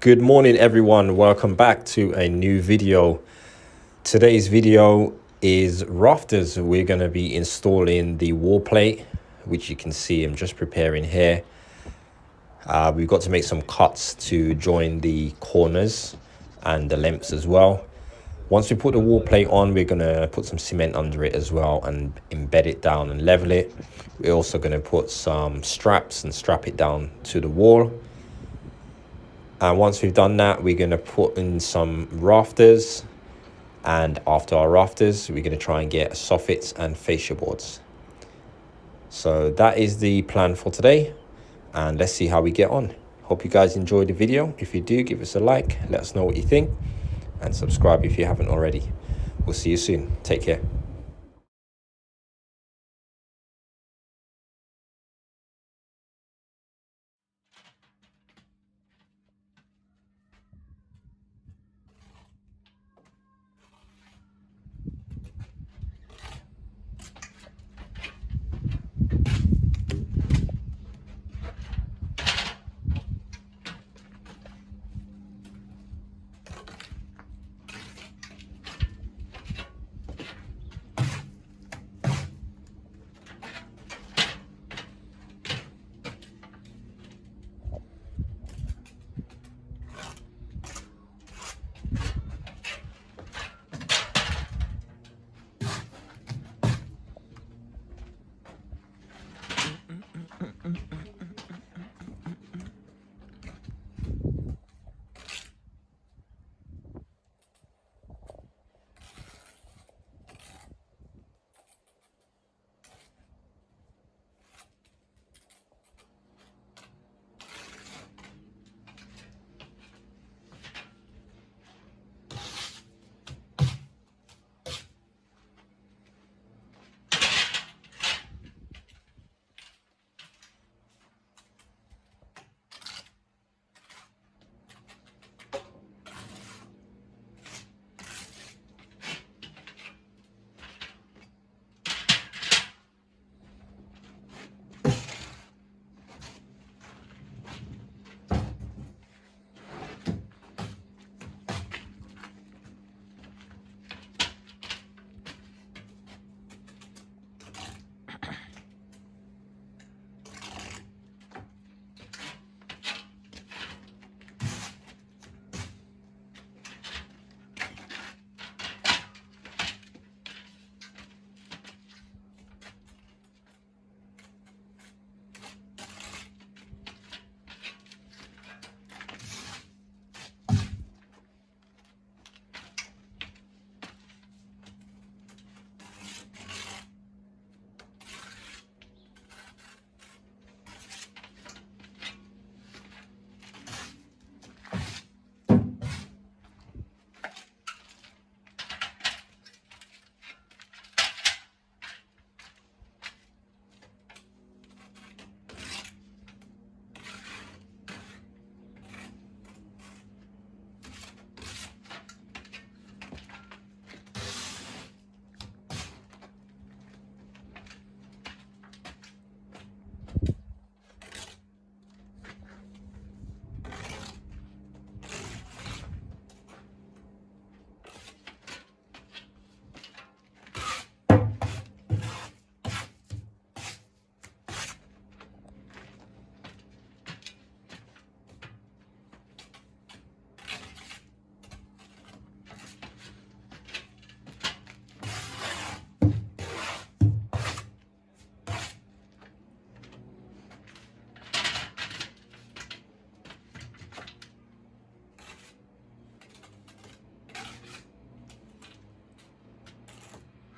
Good morning, everyone. Welcome back to a new video. Today's video is rafters. We're going to be installing the wall plate, which you can see I'm just preparing here. We've got to make some cuts to join the corners and the lengths as well. Once we put the wall plate on, we're going to put some cement under it as well and embed it down and level it. We're also going to put some straps and strap it down to the wall. And once we've done that, we're going to put in some rafters. And after our rafters, we're going to try and get soffits and fascia boards. So that is the plan for today. And let's see how we get on. Hope you guys enjoyed the video. If you do, give us a like. Let us know what you think. And subscribe if you haven't already. We'll see you soon. Take care.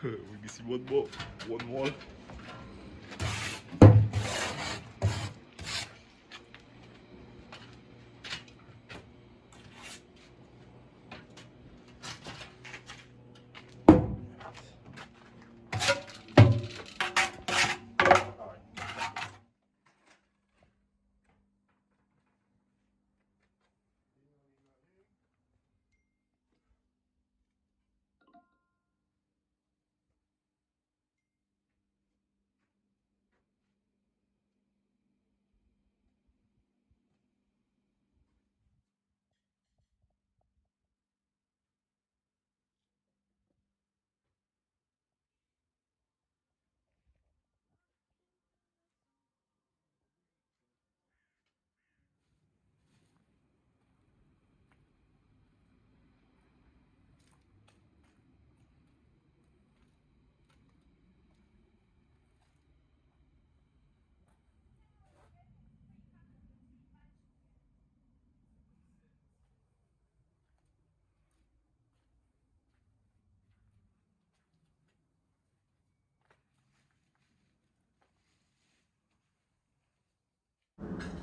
We missing one more. One more.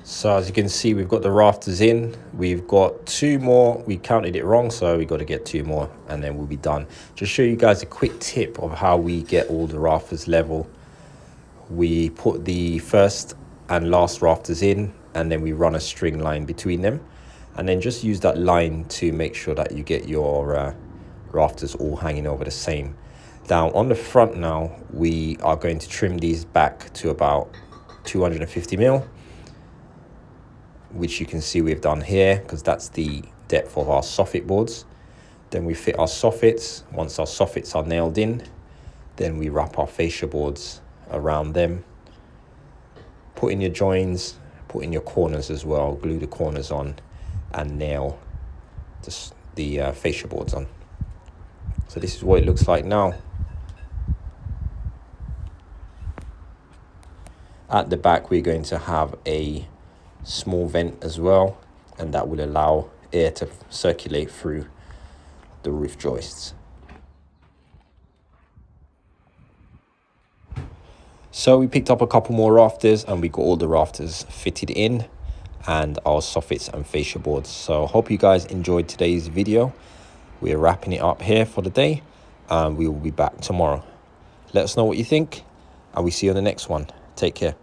So as you can see, we've got the rafters in. We've got 2 more. We counted it wrong, so we got to get 2 more and then we'll be done. Just show you guys a quick tip of how we get all the rafters level. We put the first and last rafters in, and then we run a string line between them, and then just use that line to make sure that you get your rafters all hanging over the same. Now on the front now, we are going to trim these back to about 250 mil, which you can see we've done here because that's the depth of our soffit boards. Then we fit our soffits. Once our soffits are nailed in, then we wrap our fascia boards around them. Put in your joins, put in your corners as well, glue the corners on and nail the fascia boards on. So this is what it looks like now. At the back we're going to have a small vent as well, and that will allow air to circulate through the roof joists. So we picked up a couple more rafters and we got all the rafters fitted in and our soffits and fascia boards. So I hope you guys enjoyed today's video. We're wrapping it up here for the day and we will be back tomorrow. Let us know what you think and we see you on the next one. Take care.